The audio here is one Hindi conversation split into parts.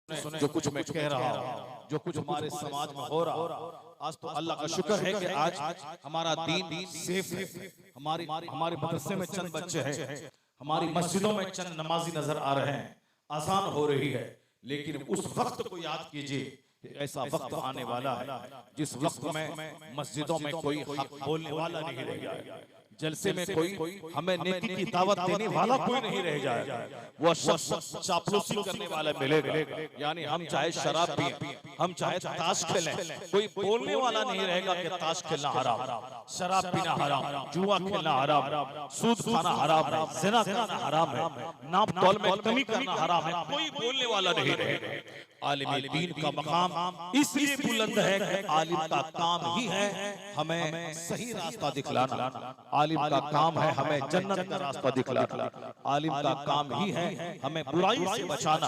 जो कुछ मैं कह रहा हूँ, जो कुछ हमारे समाज में हो रहा, आज तो अल्लाह का शुक्र है कि आज हमारा दीन सेफ है। हमारे मदरसे में चंद बच्चे हैं, हमारी मस्जिदों में चंद नमाजी नजर आ रहे हैं, आसान हो रही है। लेकिन उस वक्त को याद कीजिए, ऐसा वक्त आने वाला है जिस वक्त में मस्जिदों में कोई हक बोलने वाला नहीं रह जाएगा, जलसे में कोई हमें नेकी की दावत देने वाला कोई नहीं रह जाएगा। वो शख्स चापलूसी करने वाला मिलेगा, यानी हम चाहे शराब पिए, हम चाहे ताश खेलें, कोई बोलने वाला नहीं रहेगा कि ताश खेलना हराम, शराब पीना हराम, जुआ खेलना हराम, सूद खाना हराम है, ज़िना करना हराम है, नाप तौल में कमी करना हराम है, कोई बोलने वाला नहीं रहेगा। आलिम दीन का मकाम इसलिए बुलंद है कि आलिम का काम ही है हमें सही रास्ता दिखलाना, आलिम का काम है हमें जन्नत का रास्ता दिखलाना, आलिम का काम ही है हमें बुराई से बचाना,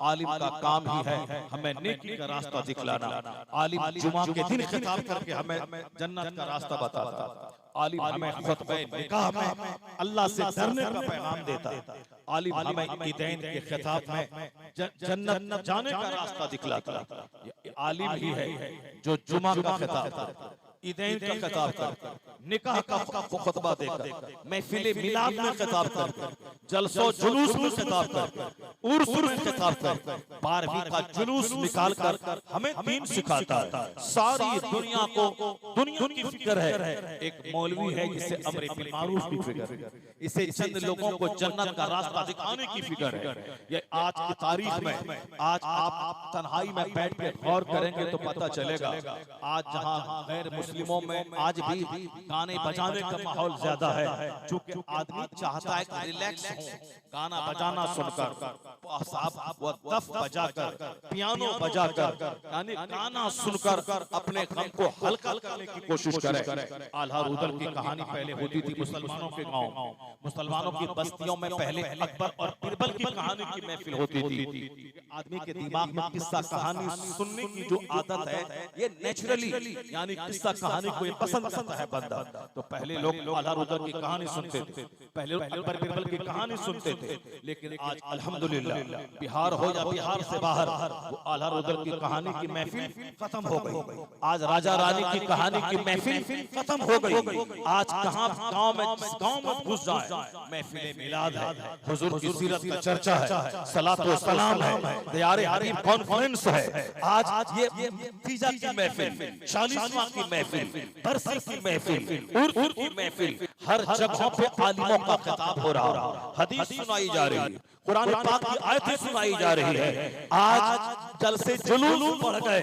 आलिम का काम ही है हमें नेकी का रास्ता दिखलाना। आलिम जुमा के दिन खिताब करके हमें जन्नत का रास्ता बताता, आलिम हमें खुतबे निकाह में अल्लाह से डरने का पैगाम देता, आलिम हमें ईदैन के खिताब में जन्नत जाने का रास्ता दिखलाता। आलिम ही है जो जुमा का खिताब, ईदैन का खिताब कर, निकाह का खुतबा देकर, महफिल मिलाद में खिताब कर, जलसो जुलूस में खिताब कर, उर्स में खिताब कर, 12वीं का जुलूस निकाल कर हमें दीन सिखाता है। सारी दुनिया को दुनिया की फिक्र है, एक मौलवी है जिसे अमर बिल मारूफ की फिक्र है, इसे चंद लोगों को जन्नत का रास्ता दिखाने की फिक्र है। ये आज की तारीख में, आज आप तन्हाई में बैठ के गौर करेंगे तो पता चलेगा, आज जहां गैर मुस्लिमों में आज भी गाने बजाने का माहौल ज्यादा है, चूंकि आदमी चाहता है कि रिलैक्स हो, गाना बजाना सुनकर, साहब वो दफ बजाकर, पियानो बजाकर, यानी गाना सुनकर अपने गम को हल्का करने की कोशिश करें। आल्हा रुदल की कहानी पहले होती थी मुसलमानों के गांव, मुसलमानों की बस्तियों में पहले अकबर और बिरबल की कहानी की महफिल होती थी। आदमी के दिमाग में किस्सा कहानी सुनने की जो आदत है, ये नेचुरली, यानी किस्सा कहानी को ये पसंद करता है बंदा। तो पहले लोग आल्हा रुदल की कहानी सुनते थे, पहले अकबर बिरबल की कहानी सुनते थे, लेकिन आज अल्हम्दुलिल्लाह बिहार हो या बिहार से बाहर, वो आल्हा रुदल की कहानी की महफिल खत्म हो गई। आज राजा रानी की कहानी की महफिल खत्म हो गई। आज कहां गांव में घुस जाए, महफिल मिलाद है, हुजूर की सीरत का चर्चा है, सलात व सलाम है, दियारे हरीम कॉन्फ्रेंस है। आज ये तीजा की महफिल, 40वां की महफिल, बरसी की महफिल, उर्स की महफिल, हर जगह पे आलिमों का खिताब हो रहा है, हदीस सुनाई जा रही है, कुरान पाक की आयतें सुनाई जा रही है। आज जलसे जुलूस बढ़ गए,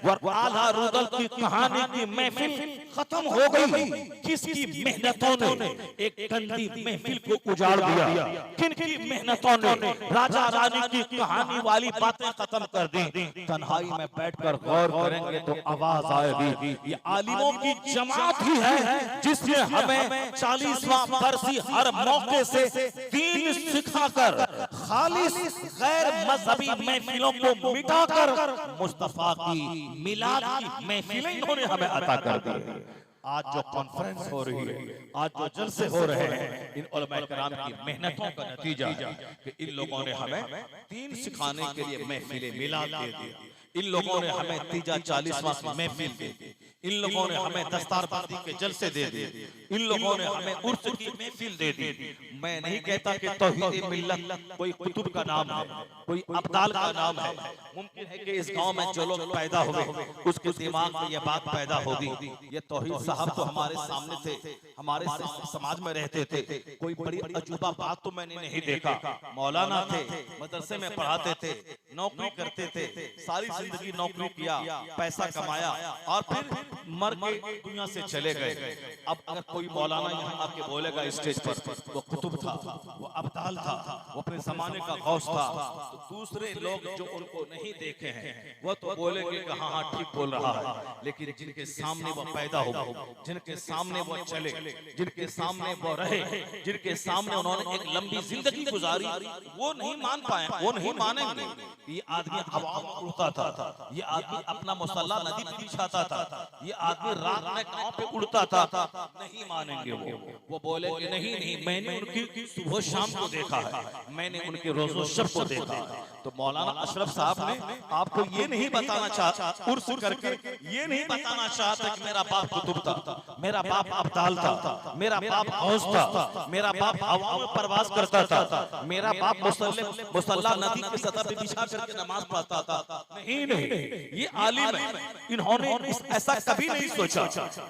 आल्हा रुदल की कहानी की महफिल खत्म हो गई। किसकी मेहनतों ने एक गंदी महफिल को उजाड़ दिया, किन की मेहनतों ने राजा रानी की कहानी वाली बातें खत्म कर दी। तन्हाई में बैठकर गौर करेंगे तो आवाज आएगी, ये आलिमों की जमात ही है जिसने हमें 40वां बरसी हर मौके से दीन सिखाकर खालिस गैर मजहबी महफिलों को मिटाकर मुस्तफा की मिलाद की महफिलें इन्होंने हमें अता कर दी। आज जो कॉन्फ्रेंस हो रही है, आज जो जलसे हो रहे हैं, इन उलमा किराम की मेहनतों का नतीजा है कि इन लोगों ने हमें दीन सिखाने के लिए महफिल मिलाद दे दिया, इन लोगों ने हमें तीजा 40वां महफिल दे दी, इन लोगों ने हमें दस्तारबंदी के जलसे दे दिए, इन लोगों ने हमें उर्स की महफिल दे दी। मैं नहीं कहता कि तौहीद मिल्लत कोई कुतुब का नाम है, कोई अब्दाल का नाम है। मुमकिन है कि इस गांव में जो लोग पैदा हुए उसके दिमाग में ये बात पैदा होगी। ये तौहीद साहब तो हमारे सामने थे, हमारे समाज में रहते थे, कोई बड़ी अजूबा बात तो मैंने नहीं देखा। मौलाना थे, मदरसे में पढ़ाते थे, नौकरी करते थे, सारी जिंदगी नौकरी किया, पैसा कमाया और फिर मर के दुनिया से चले गए। अब अगर कोई मौलाना यहाँ आके बोलेगा स्टेज पर, वो कुतुब था, वो अब्दाल था, वो अपने जमाने का गौस था, तो दूसरे लोग जो उनको नहीं देखे हैं वो तो बोलेंगे कि हाँ हाँ ठीक बोल रहा है। लेकिन जिनके सामने वो पैदा हो, जिनके सामने वो चले, जिनके सामने वो रहे, जिनके सामने उन्होंने एक लंबी जिंदगी गुजारी, वो नहीं मान पाए, वो नहीं मानेंगे। ये आदमी हवा में उड़ता था, ये आदमी अपना मुसल्ला नदी पे बिछाता था, ये आदमी रात में गांव पे उड़ता था, नहीं मानेंगे वो बोलेंगे नहीं नहीं, मैंने उनकी सुबह शाम को देखा है, मैंने उनके रोजो शब को देखा है। तो मौलाना अशरफ साहब ने आपको ये नहीं बताना चाहा, उर्स करके ये नहीं बताना चाहता कि मेरा बाप कुतुब था, मेरा बाप अब्दाल था, मेरा बाप गौस था, मेरा बाप हवा में परवाज करता था, मेरा बाप मुसल्ला नदी की सतह पे बिछा करके नमाज पढ़ता था। नहीं नहीं, ये आलिम है, इन्होंने ऐसा कभी नहीं सोचा।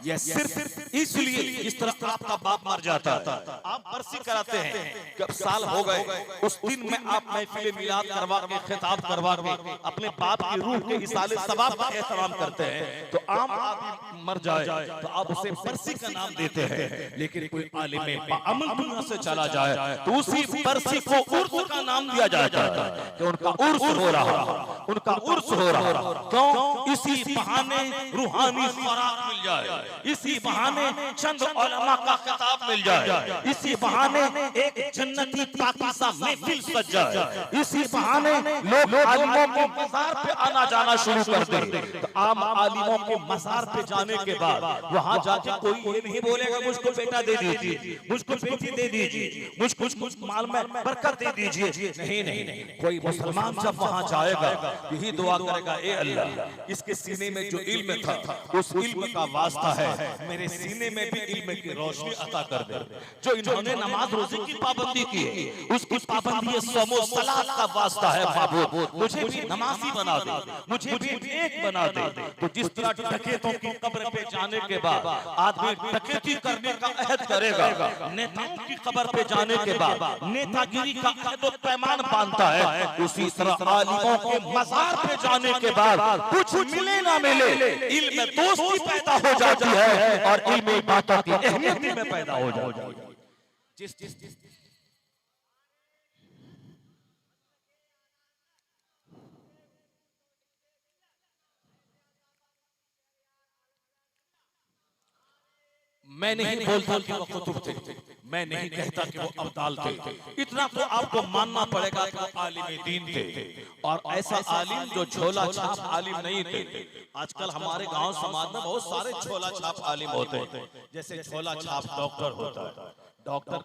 ये सिर्फ इसलिए इस तरह आपका बाप मर जाता है, आप बरसी कराते हैं, जब साल हो गए उस दिन में आप महफिल मिलाद करवा के, खिताब करवा के अपने बाप की रूह के इसाले सवाब का एहतराम करते हैं। तो आम आदमी मर जाए तो आप उसे बरसी का नाम देते हैं, लेकिन कोई आलिम बाअमल दुनिया से चला जाए तो उसी बरसी को उर्स का नाम दिया जाता है कि उनका उर्स हो रहा, उनका उर्स हो रहा। क्यों? इसी बहाने रूहानी खुराक मिल जाए, इसी बहाने चंद उलमा का खिताब मिल जाए, इसी बहाने एक जन्नती पाकीज़ा महफिल सज जाए, इसी बहाने लोग आलिमों के मज़ार पे आना जाना शुरू कर दें। तो आम आलिमों के मज़ार पे जाने के बाद वहां जाके कोई ये नहीं बोलेगा मुझको बेटा दे दीजिए, मुझको बेटी दे दीजिए, मुझको माल में बरकत दे दीजिए। नहीं नहीं, कोई मुसलमान जब वहां जाएगा यही दुआ करेगा, ए अल्लाह इसके सीने में जो इल्म था उस इल्म का वास्ता है, मेरे सीने में भी इल्म की रोशनी अता कर दे। जो इन्होंने नमाज रोजे की पाबंदी की है उसकी पाबंदी सौमो सलात का वास्ता है, माबूद मुझे भी नमाजी बना दे, मुझे भी नेक बना दे। तो जिस तरह डकैतों की कब्र पे जाने के बाद आदमी डकैती करने का अहद करेगा, नेताओं की कब्र पे जाने के बाद नेतागिरी का अहद व पैमान बांधता है, उसी तरह आलिमों के मज़ार पे जाने के बाद कुछ मिले ना मिले इल्म में दोस्ती पैदा हो जाती है और इल्म बातों की अहमियत में पैदा हो जाती है। मैं नहीं बोलता कि वो कुतुब थे, मैं नहीं कहता कि वो अब्दाल थे, इतना तो आपको मानना पड़ेगा कि वो आलिम दीन थे। और ऐसा आलिम जो झोला छाप आलिम नहीं थे। आजकल हमारे गांव समाज में बहुत सारे झोला छाप आलिम होते हैं, जैसे झोला छाप डॉक्टर होता है, डॉक्टर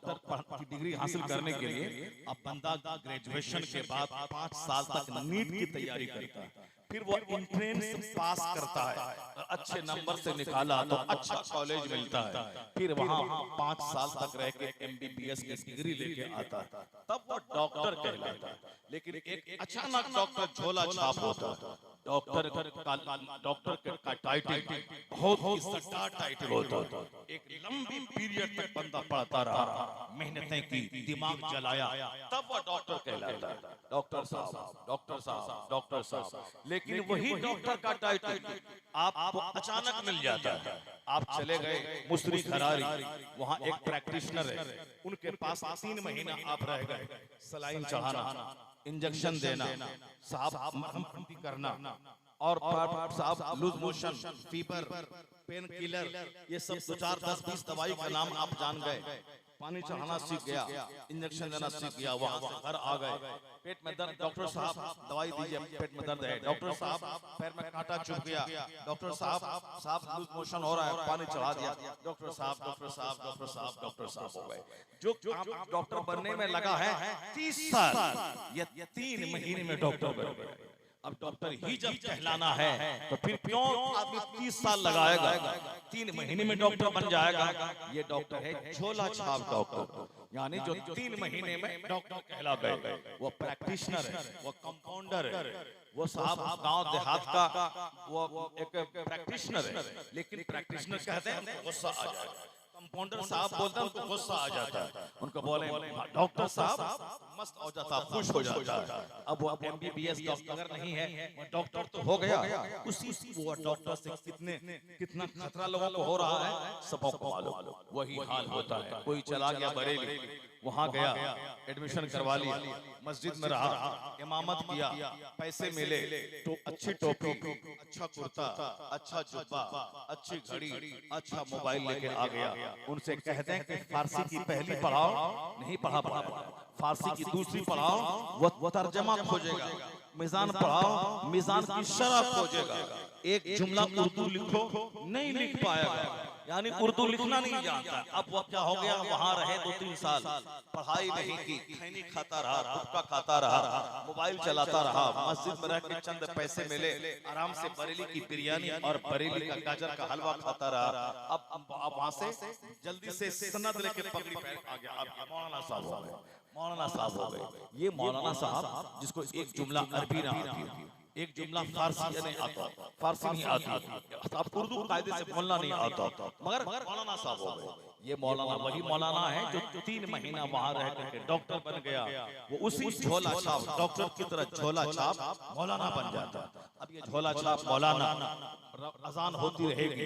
की डिग्री हासिल करने के लिए अब बंदा ग्रेजुएशन के बाद 5 साल तक नीट की तैयारी करता है, फिर वो एंट्रेंस पास करता है, अच्छे नंबर से निकाला तो अच्छा कॉलेज मिलता है, फिर वहां 5 साल तक रह के MBBS की डिग्री लेके आता है, तब वो डॉक्टर कहलाता है। लेकिन एक अचानक डॉक्टर झोला छाप होता है, डॉक्टर का टाइटल बहुत ही सट्टा टाइटल होता है, एक लंबी पीरियड तक बंदा पढ़ता रहा, मेहनतें की, दिमाग जलाया, तब वो डॉक्टर कहलाता है। डॉक्टर साहब, डॉक्टर साहब, डॉक्टर साहब। लेकिन वही डॉक्टर का टाइटल आपको अचानक मिल जाता है, आप चले गए मुसरी खरारी, वहां एक प्रैक्टिशनर है, उनके पास 3 महीना आप रह गए, सलाइन चढ़ाना, इंजेक्शन देना, साहब मरहम करना, और साहब loose motion, fever, pain killer, ये सब 2, 4, 10, 20 दवाई का नाम आप जान गए, पानी चढ़ाना सीख गया, इंजेक्शन देना सीख गया, वहां से घर आ गए, पेट में दर्द, डॉक्टर साहब दवाई दीजिए, पेट में दर्द है, डॉक्टर साहब पैर में कांटा चुभ गया, डॉक्टर साहब लूज मोशन हो रहा है, पानी चढ़ा दिया, डॉक्टर साहब, डॉक्टर साहब, डॉक्टर साहब, डॉक्टर साहब हो गए। जो आप डॉक्टर बनने में लगा है 30 साल या 3 महीने में डॉक्टर बन गए। अब डॉक्टर ही जब कहलाना है तो फिर क्यों आदमी 30 साल लगाएगा, 3 महीने में डॉक्टर बन जाएगा। ये डॉक्टर है झोला छाप डॉक्टर, यानी जो 3 महीने में डॉक्टर कहला गए, वो प्रैक्टिशनर है, वो कंपाउंडर है, वो साहब गांव देहात का वो एक प्रैक्टिशनर है। लेकिन प्रैक्टिशनर कहते हैं गुस्सा आ जाए, कंपाउंडर साहब बोलते हैं उनको गुस्सा आ जाता है, उनको बोले डॉक्टर साहब मस्त हो जाता, खुश हो जाता है। अब वो MBBS डॉक्टर नहीं है, वो डॉक्टर तो हो गया, उसी वो डॉक्टर से कितना खतरा लोगों को हो रहा है सबको मालूम। वही हाल होता है, कोई चला गया बरेली, वहां गया, एडमिशन करवा लिया, मस्जिद में रहा, इमामत किया, पैसे मिले, तो अच्छी टोपी, अच्छा कुर्ता, अच्छा जुब्बा, अच्छी घड़ी, अच्छा मोबाइल लेके आ गया। उनसे कहते हैं कि फारसी की पहली पढ़ाओ, नहीं पढ़ा, फारसी की दूसरी पढ़ाओ, वो तर्जमा खोजेगा, मिजान पढ़ाओ, मिजान की शरह खोजेगा, एक जुमला उर्दू लिखो, नहीं लिख पाएगा, यानी उर्दू लिखना नहीं जानता। अब वो क्या हो गया, वहां रहे 2-3 साल, पढ़ाई नहीं की, खैनी खाता रहा, गुटखा खाता रहा, मोबाइल चलाता रहा, मस्जिद में रह के चंद पैसे मिले, आराम से बरेली की बिरयानी और बरेली का गाजर का हलवा खाता रहा। अब वहां से जल्दी से सनद लेके पगड़ी पहन आ गया। अब मौलाना साहब हो गए, मौलाना साहब हो गए। ये मौलाना साहब जिसको एक जुमला अरबी ना आती है, एक जुमला फारसी नहीं आता, फारसी नहीं आती, अब उर्दू कायदे से बोलना नहीं आता, मगर मौलाना साहब हो गए। ये मौलाना वही मौलाना है जो 3 महीना वहां रह करके डॉक्टर बन गया। वो उसी झोला छाप डॉक्टर की तरह झोला छाप मौलाना बन जाता। अब ये झोला छाप मौलाना अजान होती रहेगी,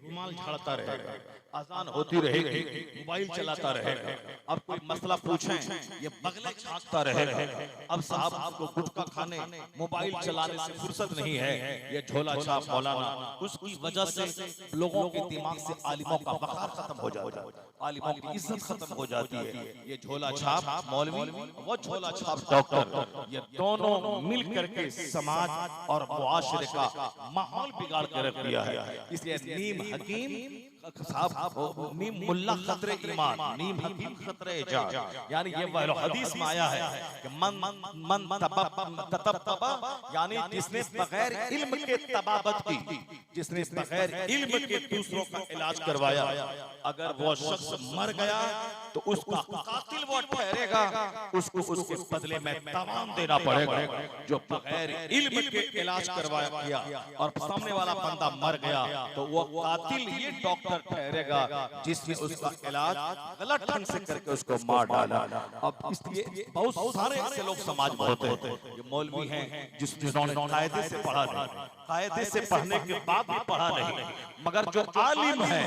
रुमाल झाड़ता रहेगा, अजान होती रहेगी, मोबाइल चलाता रहेगा। अब कोई मसला पूछें ये बगले झांकता रहेगा। अब साहब आपको गुटखा खाने मोबाइल चलाने से फुर्सत नहीं है। ये झोला छाप मौलाना, उसकी वजह से लोगों के दिमाग से आलिमों का वक़ार खत्म हो जाता है, आलिमों की इज्जत खत्म हो जाती है। ये झोला छाप मौलवी, वो झोला छाप डॉक्टर, ये दोनों मिल करके समाज और मुआशरे का माहौल बिगाड़ के रख दिया है। इसलिए नीम हकीम साहब, नीम मुल्ला खतरे ईमान, नीम हकीम खतरे जान, यानी ये वह हदीस में आया है कि मन तबब, यानी जिसने बगैर इल्म के तबाबत की, जिसने बगैर इल्म के दूसरों का इलाज करवाया, अगर वो शख्स मर गया तो उसका कातिल वो ठहरेगा, उसको उसके बदले में तमाम देना पड़ेगा। जो बगैर इल्म के इलाज करवाया किया और सामने वाला बंदा मर गया तो वो कातिल ये डॉक्टर ठहरेगा जिसने उसका इलाज गलत ढंग से करके उसको मार डाला। अब इसलिए बहुत सारे ऐसे लोग समाज में होते हैं, ये मौलवी हैं जिन्होंने कायदे से पढ़ा नहीं, कायदे से पढ़ने के बाद भी पढ़ा नहीं, मगर जो आलिम है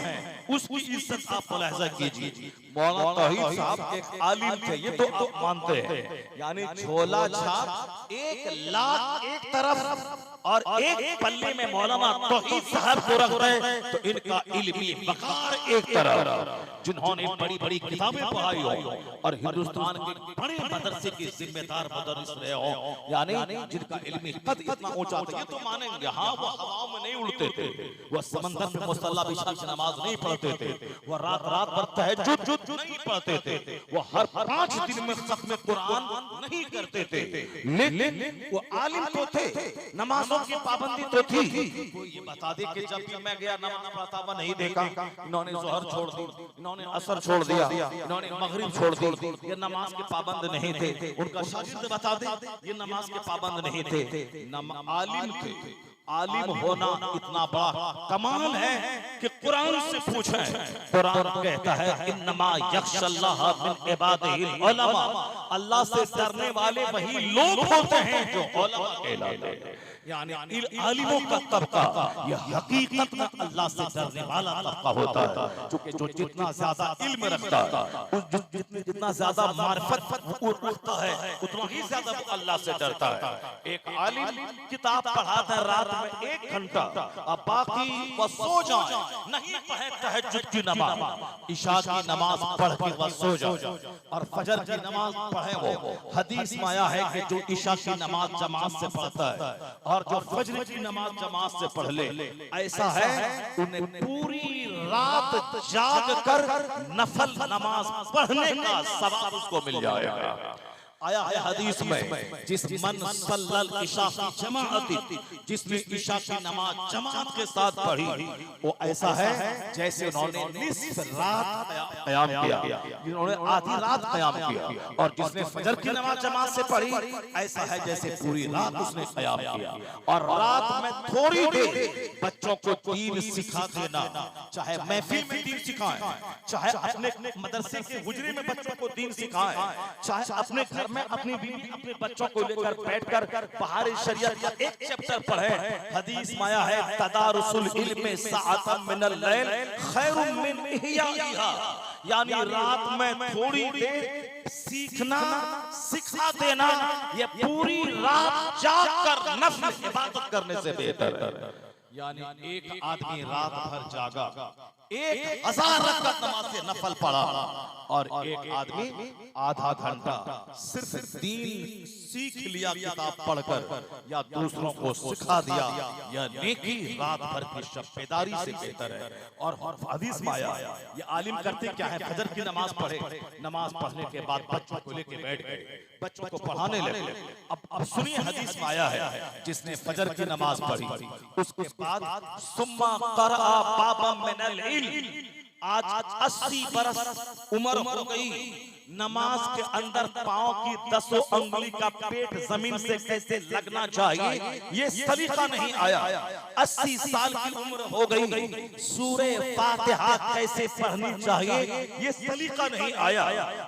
उसकी इज्जत आप मुलाहिजा कीजिए। मौलाना तौहीद साहब एक आलिम थे, ये तो आप मानते हैं, यानी झोला छाप 1 लाख एक तरफ और एक पल्ले में मौलाना तौहीद साहब को रख रहे तो इनका इल्मी वक़ार एक तरफ, जिन्होंने बड़ी बड़ी किताबें पढ़ाई हो और हिंदुस्तान के बड़े मदरसे के जिम्मेदार मुदर्रिस रहे हो, यानी जिनका इल्मी कद इतना ऊंचा था, ये तो मानेंगे। हाँ, वो हवाओं में नहीं उड़ते थे, वो समंदर में मुसल्ला बिछा के नमाज नहीं पढ़ते थे, वो रात रात भर तहज्जुद नहीं पढ़ते थे, वो हर 5 दिन में खत्म कुरान नहीं करते थे, लेकिन वो आलिम तो थे, नमाजों की पाबंदी तो थी। कोई ये बता दे कि जब भी मैं गया नमाज पढ़ता हुआ नहीं देखा, इन्होंने ज़ोहर छोड़ दी, इन्होंने असर छोड़ दिया, इन्होंने मगरिब छोड़ दी, ये नमाज के पाबंद नहीं थे। उनका शागिर्द बता दे ये नमाज के पाबंद नहीं थे, आलिम थे। आलिम होना इतना बड़ा कमाल है कि कुरान से पूछें, कुरान कहता है इन्नमा यख्शल्लाह मिन इबादिहिल उलमा, अल्लाह से डरने वाले वही लोग होते हैं जो उलमा कहलाते हैं। यानी आलिमों का तबका यह हकीकत में अल्लाह से डरने वाला तबका होता है, क्योंकि जो जितना ज्यादा इल्म रखता है, जितना ज्यादा मारिफत रखता है, उतना ही ज्यादा वो अल्लाह से डरता है। एक आलिम किताब पढ़ाता है रात में 1 घंटा, अब बाकी वो सो जाए, नहीं पढ़े तहज्जुद की नमाज, इशा की नमाज पढ़ के वो सो जाए और फजर की नमाज पढ़े। वो हदीस में आया है कि जो इशा की नमाज जमात से पढ़ता है और जो फजर की नमाज जमात से पढ़ ले, ऐसा है उन्हें पूरी रात जाग कर नफल नमाज पढ़ने का सवाब उसको मिल जाएगा। आया है हदीस में, जिस मन सल्लल इशा की जमाअत, जिसने इशा की नमाज जमात के साथ पढ़ी, वो ऐसा है जैसे उन्होंने निस्फ रात क़याम किया, जिन्होंने आधी रात क़याम किया, और जिसने फजर की नमाज जमात से पढ़ी ऐसा है जैसे पूरी रात उसने क़याम किया। और रात में थोड़ी देर बच्चों को दीन सिखा देना, चाहे महफिल में दीन सिखाएं, चाहे अपने मदरसे के हुजरे में बच्चों को दीन सिखाएं, चाहे अपने घर में अपनी बीवी अपने बच्चों को लेकर बैठकर बहार शरीयत का एक चैप्टर पढ़े। हदीस में आया है तदारुसुल इल्म सअतम मिनल लैल खैरुम मिन इहयाइहा, यानी रात में थोड़ी देर सीखना सिखा देना ये पूरी रात जागकर नफल इबादत करने से बेहतर है। यानी एक आदमी रात भर जागा 1000 रकात नमाज से नफल पढ़ा, और एक आदमी आधा घंटा सिर्फ दीन सीख लिया किताब पढ़कर या दूसरों को सिखा दिया, या नेकी रात भर की शब बेदारी से बेहतर है। और हदीस में आया, ये आलिम करते क्या है, फजर की नमाज पढ़े, नमाज पढ़ने के बाद बच्चों को लेके बैठ गए, बच्चों को पढ़ाने लगे। अब सुनिए हदीस में आया है, जिसने फजर की नमाज पढ़ी उसके बाद सुम्मा क़रअ बाबम मिनल इल्म, आज 80 बरस उम्र हो गई, नमाज के अंदर पांव की 10 उंगली का पेट जमीन से कैसे लगना चाहिए ये सलीका नहीं आया। 80 साल की उम्र हो गई, सूरे फातिहा कैसे पढ़नी चाहिए ये सलीका नहीं आया।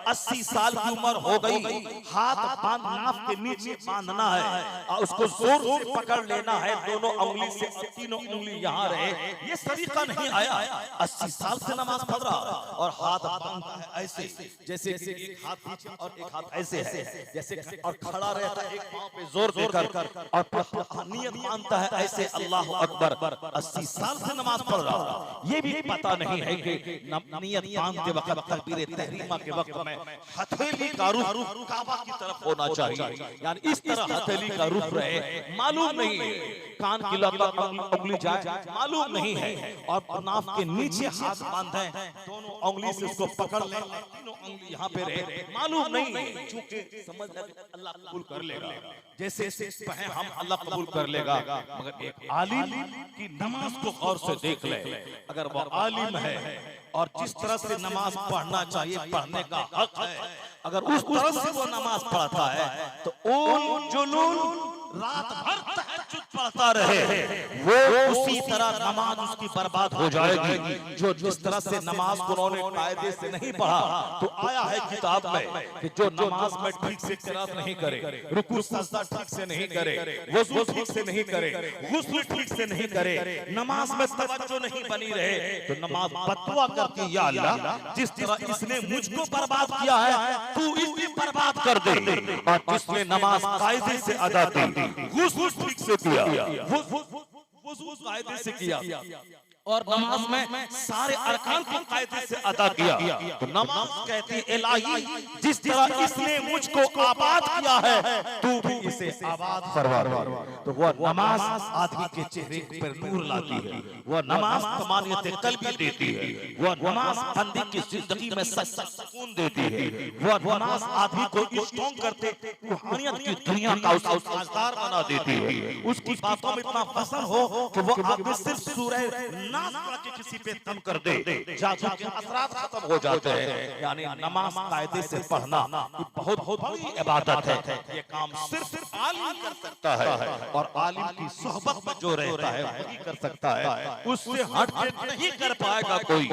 80 साल की उम्र हो गई, हाथ नाक के नीचे बांधना है और उसको जोर से पकड़ लेना है, दोनों उंगली से, तीनों उंगली यहाँ रहे, ये सलीका नहीं आया। 80 साल से नमाज पढ़ रहा और हाथ बांधता है ऐसे, जैसे एक हाथ पीछे और एक हाथ ऐसे है, जैसे, और खड़ा रहता है एक पांव पे जोर देकर और नियत मानता है ऐसे, अल्लाह अकबर। 80 साल से नमाज पढ़ रहा, ये भी पता नहीं है कि नियत मानते वक्त, तकबीर तहरीमा के वक्त में हथेली का रुख काबा की तरफ होना चाहिए, यानी इस तरह हथेली का रुख रहे, मालूम नहीं है, कान की उंगली जाए मालूम नहीं है, और नाक के नीचे हाथ बांधे, दोनों उंगली से उसको पकड़ ले, तीनों उंगली यहाँ पे रहे, मालूम नहीं, चूंकि समझ लगे अल्लाह कबूल कर लेगा, जैसे पढ़े हम अल्लाह कबूल कर लेगा। मगर एक आलिम की नमाज को गौर से देख ले, अगर वो आलिम है और जिस तरह से नमाज पढ़ना चाहिए, पढ़ने का हक है, अगर उस तरह से वो नमाज पढ़ता है तो उन जुनून रात भर तहज्जुद पढ़ता रहे, वो उसी तरह नमाज उसकी बर्बाद हो जाएगी। जो जिस तरह से नमाज को उन्होंने कायदे से नहीं पढ़ा, तो आया है किताब में कि जो नमाज में ठीक से क़िरात नहीं करे, रुकू सजदा ठीक से नहीं करे, वज़ू ठीक से नहीं करे, गुस्ल ठीक से नहीं करे, नमाज में तवज्जो नहीं बनी रहे, तो नमाज बददुआ करती, या अल्लाह जिस तरह इसने मुझको बर्बाद किया है तू इसे बर्बाद कर दे। और जिसने नमाज कायदे से अदा की, गुस्ल ठीक से किया, वज़ू कायदे से किया, और नमाज में सारे अरकान को कायदे से अदा किया, तो नमाज कहती है इलाही जिस तरह इसने मुझको आबाद किया है तू भी इसे आबाद फरमा। तो वह नमाज आदमी के चेहरे पर नूर लाती है, वह नमाज तमानियत क़ल्बी देती है, वह नमाज बंदे की जिंदगी में सुकून देती है, वह नमाज आदमी को स्ट्रॉन्ग करते रूहानियत की दुनिया का उसको साझेदार बना देती है। उसकी बातों में इतना वज़न हो कि वो आदमी सिर्फ सूरह के किसी पे तम कर दे, जादू के असरात खत्म हो जाते हैं। यानी नमाज कायदे से पढ़ना बहुत बड़ी इबादत है, ये काम सिर्फ आलिम कर सकता है, और आलिम की सोहबत में जो रहता है वही कर सकता है, उससे हट के नहीं कर पाएगा कोई।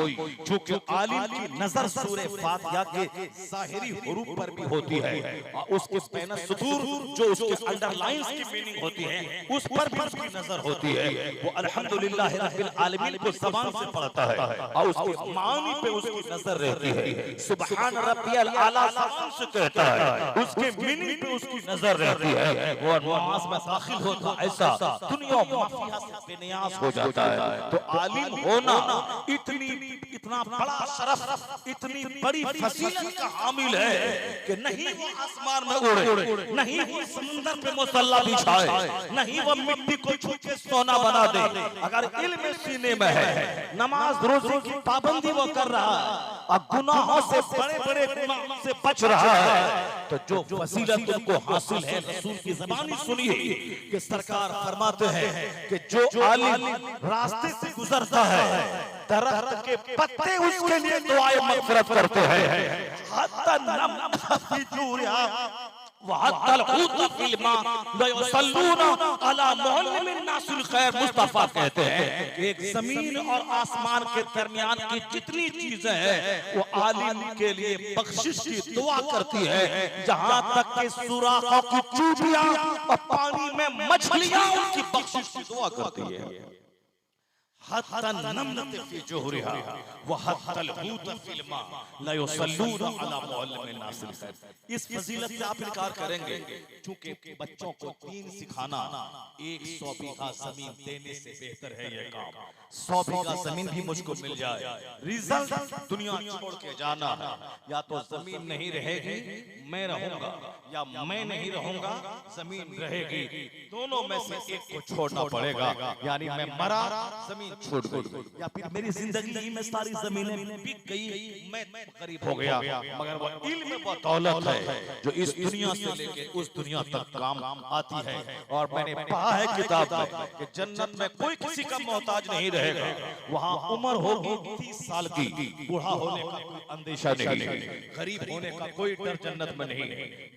क्योंकि आलिम की नजर सूरे फातिहा के ज़ाहिरी हुरूफ पर भी होती है, और उसके बैन सुतूर जो उसके अंडरलाइंस की मीनिंग होती है उस पर भी उसकी नजर होती है। वो अल्हम्दुलिल्लाह रब्बिल आलमीन को ज़बान से पढ़ता है और उसके मानी पे उसकी नजर रहती है, सुभान रब्बियल आला ज़बान से कहता है, उसके मीनिंग पे उसकी नजर रहती है। वो नमाज में दाखिल होता ऐसा दुनिया माफिया से बेनियाज हो जाता है। तो आलिम होना इतना बड़ा शरफ, इतनी बड़ी फजीलत का हामिल है कि नहीं वो आसमान में उड़े, नहीं वो समुंदर पे मुसल्ला बिछाए, नहीं वो मिट्टी को छू के सोना बना दे, अगर इल्म सीने में है, नमाज रोजे की पाबंदी वो कर रहा है और गुनाहों से, बड़े बड़े गुनाहों से बच रहा है, तो जो फजीलत उनको हासिल है, रसूल की ज़बानी सुनिए कि सरकार फरमाते हैं कि जो आलिम रास्ते से गुजरता है, दरख्त के पत्ते उसके लिए दुआए मग़फ़िरत करते हैं, हत्ता नम फिजूरिया मुस्तफा कहते हैं कि एक जमीन और आसमान के दरमियान की जितनी चीजें हैं वो आलिम के लिए बख्शिश की दुआ करती है, जहां तक के सुराखों की चूटियां और पानी में मछलियां उनकी बख्शिश की दुआ करती है। हत्तन नमनत फी जोहरिहा व हत्तल हूत फिल मा ला युसल्लूना अला मुअल्लिमिन नासिर। इस फजीलत से आप इनकार करेंगे क्योंकि बच्चों को दीन सिखाना 100 बीघा जमीन देने से बेहतर है ये काम। 100 बीघा जमीन भी मुझको मिल जाए, रिजल्ट दुनिया छोड़ के जाना है। या तो जमीन नहीं रहेगी मैं रहूंगा, या मैं नहीं रहूंगा जमीन रहेगी, दोनों में से एक को छोड़ना पड़ेगा। यानी मैं मरा जमीन छोड़ गई, या फिर मेरी जिंदगी में सारी जमीनें बिक गई, मैं गरीब हो गया। मगर वो इल्म व दौलत है जो इस दुनिया से लेके उस दुनिया तक काम आती है। और मैंने पढ़ा है किताब में कि जन्नत में कोई किसी का मोहताज नहीं रहेगा। वहाँ उम्र होगी 30 साल की, बूढ़ा होने का कोई अंदेशा नहीं, गरीब होने का कोई डर जन्नत में नहीं,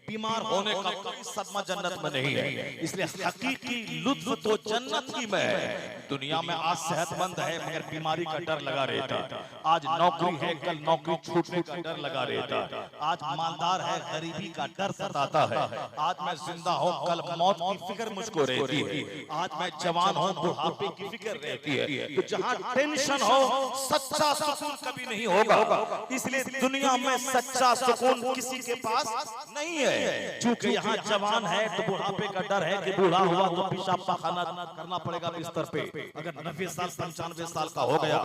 बीमार होने का कोई सदमा जन्नत में नहीं है। इसलिए हकीकी लुत्फ तो जन्नत की में है। दुनिया में आज सेहतमंद है मगर बीमारी का डर लगा रहता है। आज नौकरी है कल नौकरी छूटने का डर लगा रहता है। आज मालदार है गरीबी का डर सताता है। आज मैं जिंदा हूँ कल मौत की फिक्र मुझको रहती है। आज मैं जवान हूँ बुढ़ापे की फिक्र रहती है। तो जहाँ टेंशन हो सच्चा सुकून कभी नहीं होगा। इसलिए दुनिया में सच्चा सुकून किसी के पास नहीं है। क्योंकि यहाँ जवान है तो बुढ़ापे का डर है कि बूढ़ा हुआ तो पेशाब पाखाना करना पड़ेगा बिस्तर पे। अगर 90 साल 95 साल का हो गया,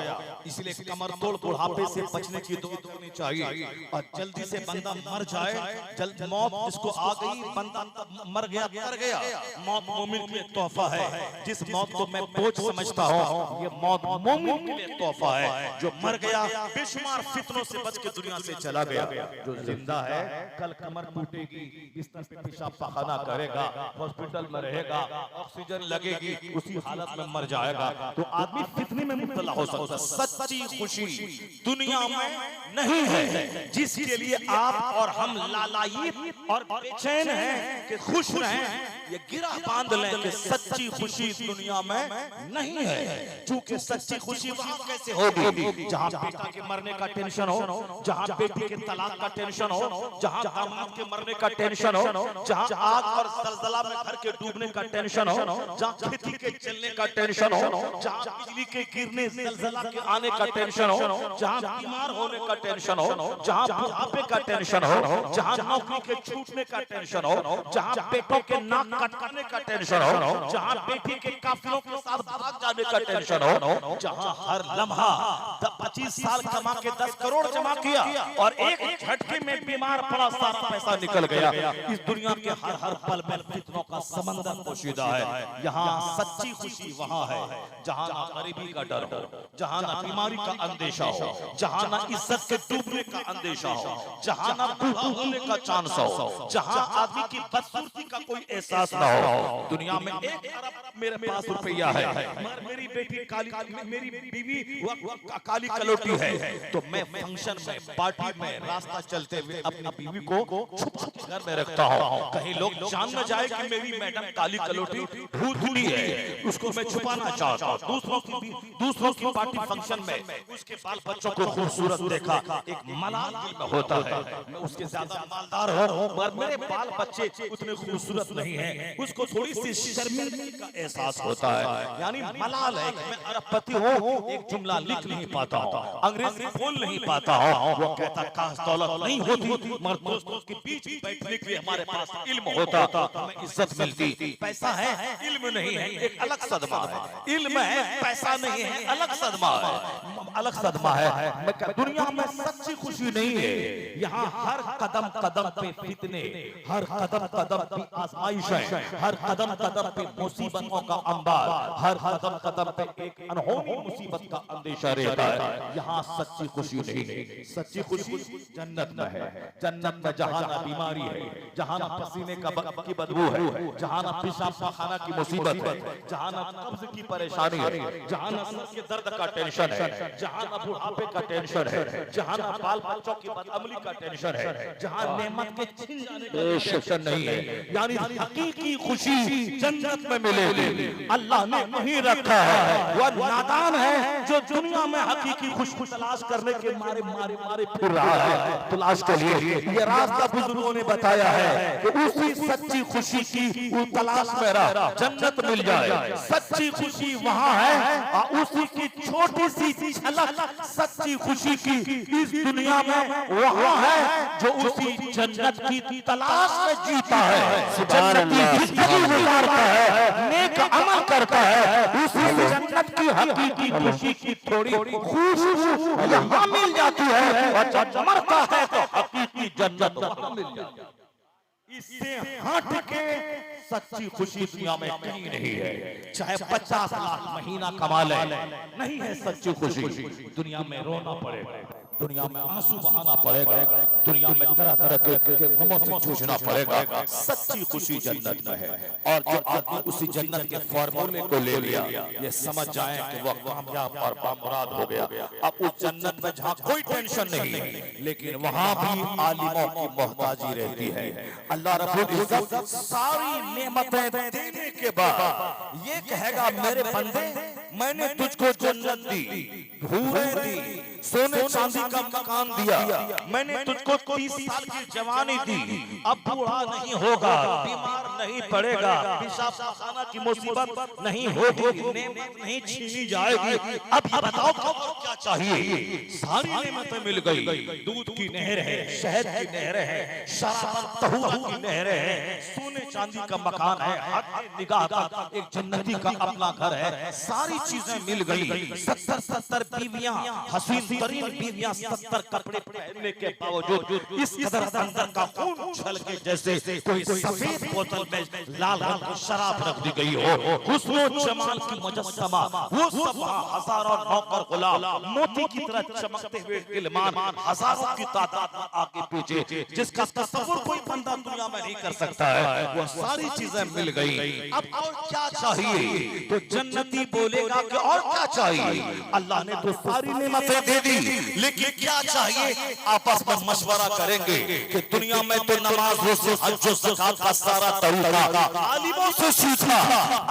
इसलिए कमर तोड़ बुढ़ापे से बचने की दुआ करनी चाहिए। और जल्दी से बंदा मर जाए, जल्द मौत जिसको आ गई, बंदा मर गया कर गया। मौत मोमिन के लिए तोहफा है। जिस मौत को मैं बोझ समझता हूँ, ये मौत मोमिन के लिए तोहफा है। जो मर गया बेशुमार फितनों से बच के दुनिया से चला गया। जो जिंदा है कल कमर टूटेगी, बिस्तर पे पेशाब पाखाना करेगा, हॉस्पिटल में रहेगा, ऑक्सीजन लगेगी, उसी हालत में मर जाएगा। तो आदमी फितने में मुब्तला हो सकता है। सच्ची खुशी दुनिया में नहीं है जिसके लिए आप और हम लालायित और बेचैन हैं कि खुश रहें। ये गिरा बांध लें कि सच्ची खुशी दुनिया में नहीं है। क्योंकि सच्ची खुशी वहां कैसे होगी जहां बेटा के मरने का टेंशन हो, जहां बेटी के तलाक का टेंशन हो, जहां दामाद के मरने का टेंशन हो, जहां आग और जलजला में घर के डूबने का टेंशन हो, जहां खेती के चलने का टेंशन हो, जहां बिजली के गिरने जलजला के आने का टेंशन हो, जहां बीमार होने का टेंशन हो, जहां बुढ़ापे का टेंशन हो, जहां नौकरी के छूटने का टेंशन हो, जहां बेटों के नाक कटवाने का टेंशन हो, जहां बेटी के काफिलों के साथ भाग जाने का टेंशन हो, जहां हर लम्हा 25 साल कमा के 10 करोड़ जमा किया और एक झटके में बीमार पड़ा, सारा पैसा निकल गया। इस दुनिया के हर पल में फितनों का समंदर पोशीदा है। यहाँ सच्ची खुशी वहाँ है जहाँ ना गरीबी का डर हो, जहाँ ना बीमारी का अंदेशा हो, जहाँ ना इज्जत के डूबने का अंदेशा हो, जहाँ ना बूढ़ा होने का चांस हो, जहाँ आदमी की बदसूरती का कोई एहसास ना हो। दुनिया में 1 अरब मेरे पास रुपया है, मगर मेरी बेटी काली, मेरी बीवी काली कलोटी है, तो मैं फंक्शन में पार्टी में रास्ता चलते हुए अपनी बीवी को छुप छुप घर में रखता हूँ। कहीं लोग जान न जाए कि मेरी मैडम काली कलोटी भूतनी है, उसको मैं छुपाना चाहता हूँ। दूसरों की पार्टी फंक्शन में उसके बाल बच्चों को खूबसूरत देखा, एक मलाल दिल में होता है। मैं उसके ज्यादा मालदार हूँ मगर मेरे बाल बच्चे उतने खूबसूरत नहीं है, उसको थोड़ी सी शर्मिंदगी का एहसास होता है। यानी मलाल है कि मैं अरबपति हूँ, एक जुमला लिख नहीं पाता हूँ, अंग्रेजी बोल नहीं पाता हूँ। वो कहता काश दौलत नहीं होती मगर दोस्तों के बीच बैठने के लिए हमारे पास इल्म होता तो हमें इज्जत मिलती। पैसा है इल्म नहीं है, एक अलग सदमा है। इल्म है पैसा नहीं है, अलग सदमा है, अलग सदमा है। दुनिया में सच्ची खुशी नहीं है। यहाँ हर कदम कदम पे फितने, हर कदम कदम पे आजमाइश है, हर कदम कदम पे मुसीबतों का अंबार, हर कदम कदम पे एक अनहोनी मुसीबत का अंदेशा रहता है। यहाँ सच्ची खुशी नहीं है। सच्ची खुशी जन्नत में है। जन्नत में जहाँ ना बीमारी है, जहाँ ना पसीने की बदबू है, जहाँ ना पेशाब पाखाना की मुसीबत है, जहाँ ना कब्ज की परेशानी है, जहाँ ना सर के दर्द का टेंशन है, जहाँ ना बुढ़ापे का टेंशन है, जहाँ ना बाल बच्चों की बदअमली का टेंशन है, जहाँ नेमत के छिन जाने का टेंशन नहीं है। यानी हकीकी खुशी जन्नत में मिलेगी। अल्लाह ने वहीं रखा है। वह नादान है जो दुनिया में हकीकी खुशी तलाश करने के मारे मारे मारे फिर रहा है तलाश के लिए। ये रास्ता बुजुर्गों ने बताया है कि उसी सच्ची खुशी की तलाश में रहा जन्नत मिल जाए। सच्ची खुशी वहाँ है और उसी की छोटी सी झलक सच्ची खुशी की इस दुनिया में वहाँ है जो उसी जन्नत की तलाश में जीता है, जन्नती जिंदगी गुजारता है, नेक अमल करता है, उसी जन्नत की हकीकी खुशी की थोड़ी खुशबू यहाँ मिल जाती है और जब मरता है तो हकीकी जन्नत वहाँ मिल जाती है। इससे हट के सच्ची खुशी दुनिया में कहीं नहीं है, चाहे 50 लाख महीना कमा ले, नहीं है सच्ची खुशी। दुनिया में रोना पड़ेगा, दुनिया में आंसू बहाना पड़ेगा, दुनिया में तरह तरह के गमों से जूझना पड़ेगा। सच्ची खुशी जन्नत में है और जो आदमी उसी जन्नत के फॉर्मूले को ले लिया, ये समझ जाए कि वह कामयाब और बामुराद हो गया। अब उस जन्नत में जहाँ कोई टेंशन नहीं, लेकिन वहाँ भी आलिमों की मोहताजी रहती है। अल्लाह रब्बुल इज्जत सारी नेमतें देने के बाद ये कहेगा, मेरे बंदे मैंने तुझको जन्नत दी, हूरें दी, सोने चांदी का मकान दिया, मैंने तुझको 30 साल की जवानी दी, अब बूढ़ा नहीं होगा, बीमार नहीं पड़ेगा, पेशाब खाना की मुसीबत नहीं होगी, नेमत नहीं छीनी जाएगी। अब ये बताओ क्या चाहिए? सारी नेमतें मिल गई, दूध की नहर है, शहद की नहर है, शराब तहूर की नहर है, सोने चांदी का मकान है, हद निगाह का एक जन्नती का अपना घर है, सारी चीजें मिल गई। 70 बीवियां, हसीन तरीन बीवियां, 70 कपड़े पहनने के बावजूद इस कदर अंदर का खून छलके जैसे कोई सफेद बोतल में लाल रंग की शराब रख दी गई हो। हुस्न जमाल की मुजस्समा, वो सब हजारों नौकर गुलाम मोती की तरह चमकते हुए गिलमान, हजारों की तादाद में आगे पीछे, जिसका तस्वुर कोई बंदा दुनिया में नहीं कर सकता है, वो सारी चीजें मिल गई। अब और क्या चाहिए? तो जन्नती बोलेगा कि और क्या चाहिए? अल्लाह ने तो सारी नेमतें दे दी, लेकिन क्या चाहिए? आपस में मशवरा करेंगे कि दुनिया में तो नमाज, रोज़े, हज, ज़कात का सारा तरीका आलिमों से सीखा।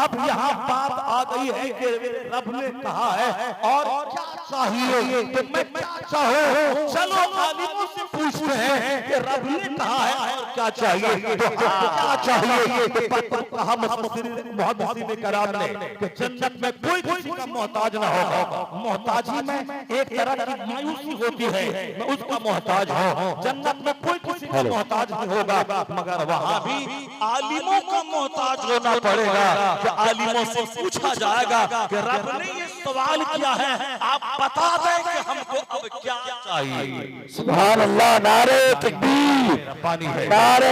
अब यहाँ बात आ गई है कि रब ने कहा है और क्या चाहिए? तो मैं क्या चाहूं? चलो आलिमों से पूछते हैं कि रब ने कहा है और क्या चाहिए? तो क्या चाहिए? तो कहा मुहम्मद कराम ने कि जन्नत में कोई किसी का मोहताज ना होगा। मोहताजी में एक तरह की मायूसी होती है, मैं उसका मोहताज हूँ। जन्नत में कोई किसी का मोहताज नहीं होगा, मगर वहाँ भी आलिमों का मोहताज होना पड़ेगा। कि आलिमों से पूछा जाएगा कि रब ने ये सवाल किया है, आप बता दें कि हमको अब क्या चाहिए। सुभान अल्लाह, नारे तकबीर, पानी है, नारे